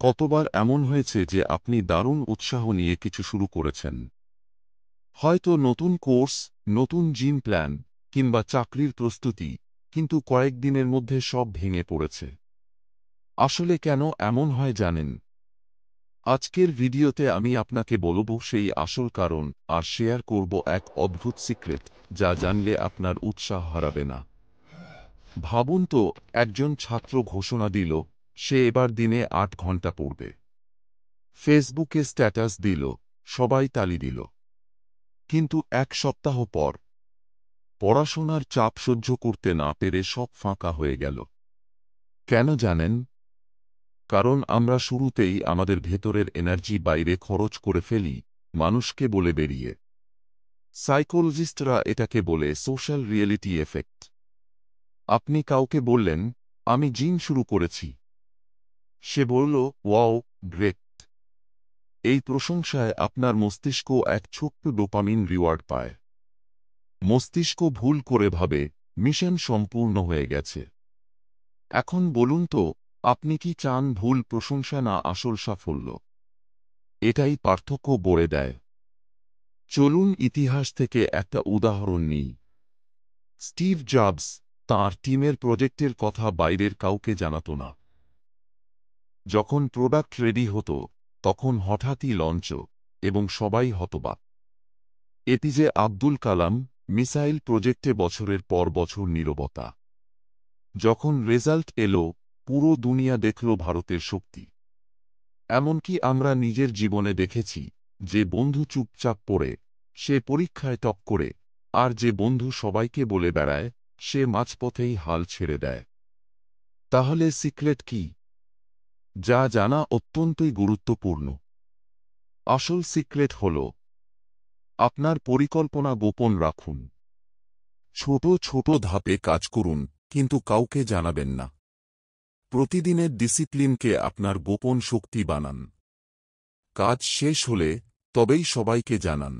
কতবার এমন হয়েছে যে আপনি দারুণ উৎসাহ নিয়ে কিছু শুরু করেছেন? হয়তো নতুন কোর্স, নতুন জিম প্ল্যান কিংবা চাকরির প্রস্তুতি, কিন্তু কয়েকদিনের মধ্যে সব ভেঙে পড়েছে। আসলে কেন এমন হয় জানেন? আজকের ভিডিওতে আমি আপনাকে বলবো সেই আসল কারণ আর শেয়ার করব এক অদ্ভুত সিক্রেট যা জানলে আপনার উৎসাহ হারাবে না। ভাবুন তো, একজন ছাত্র ঘোষণা দিল সে এবার দিনে ৮ ঘন্টা পড়বে। ফেসবুকে স্ট্যাটাস দিল, সবাই তালি দিল। কিন্তু এক সপ্তাহ পর পড়াশোনার চাপ সহ্য করতে না পেরে সব ফাঁকা হয়ে গেল। কেন জানেন? কারণ আমরা শুরুতেই আমাদের ভেতরের এনার্জি বাইরে খরচ করে ফেলি, মানুষকে বলে বেরিয়ে। সাইকোলজিস্টরা এটাকে বলে সোশ্যাল রিয়েলিটি এফেক্ট। আপনি কাউকে বললেন, আমি জিম শুরু করেছি। সে বলল, ওয়াও, গ্রেট। এই প্রশংসায় আপনার মস্তিষ্ক এক ছোট্ট ডোপামিন রিওয়ার্ড পায়। মস্তিষ্ক ভুল করে ভাবে মিশন সম্পূর্ণ হয়ে গেছে। এখন বলুন তো, আপনি কি চান ভুল প্রশংসা না আসল সাফল্য? এটাই পার্থক্য বলে দেয়। চলুন ইতিহাস থেকে একটা উদাহরণ নিই। স্টিভ জবস তাঁর টিমের প্রজেক্টের কথা বাইরের কাউকে জানাত না। যখন প্রোডাক্ট রেডি হতো তখন হঠাৎই লঞ্চ, এবং সবাই হতবাক। এপিজে আব্দুল কালাম মিসাইল প্রজেক্টে বছরের পর বছর নীরবতা। যখন রেজাল্ট এলো, পুরো দুনিয়া দেখল ভারতের শক্তি। এমনকি আমরা নিজের জীবনে দেখেছি, যে বন্ধু চুপচাপ পড়ে সে পরীক্ষায় টপ করে, আর যে বন্ধু সবাইকে বলে বেড়ায় সে মাঝপথেই হাল ছেড়ে দেয়। তাহলে সিক্রেট কি? যা জানা অত্যন্তই গুরুত্বপূর্ণ। আসল সিক্রেট হল, আপনার পরিকল্পনা গোপন রাখুন। ছোট ছোট ধাপে কাজ করুন, কিন্তু কাউকে জানাবেন না। প্রতিদিনের ডিসিপ্লিনকে আপনার গোপন শক্তি বানান। কাজ শেষ হলে তবেই সবাইকে জানান।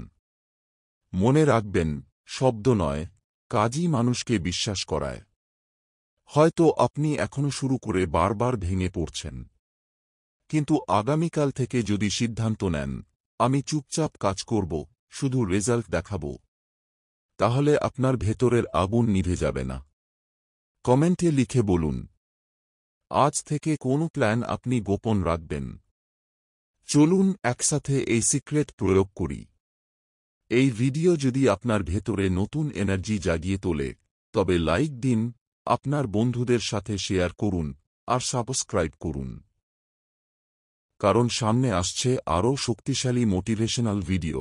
মনে রাখবেন, শব্দ নয়, কাজই মানুষকে বিশ্বাস করায়। হয়তো আপনি এখনো শুরু করে বারবার ভেঙে পড়ছেন। কিন্তু আগামীকাল থেকে যদি সিদ্ধান্ত নেন, আমি চুপচাপ কাজ করব, শুধু রেজাল্ট দেখাব, তাহলে আপনার ভেতরের আগুন নিভে যাবে না। কমেন্টে লিখে বলুন, আজ থেকে কোন প্ল্যান আপনি গোপন রাখবেন। চলুন একসাথে এই সিক্রেট প্রয়োগ করি। এই ভিডিও যদি আপনার ভেতরে নতুন এনার্জি জাগিয়ে তোলে, তবে লাইক দিন, আপনার বন্ধুদের সাথে শেয়ার করুন, আর সাবস্ক্রাইব করুন। কারণ সামনে আসছে আরও শক্তিশালী মোটিভেশনাল ভিডিও।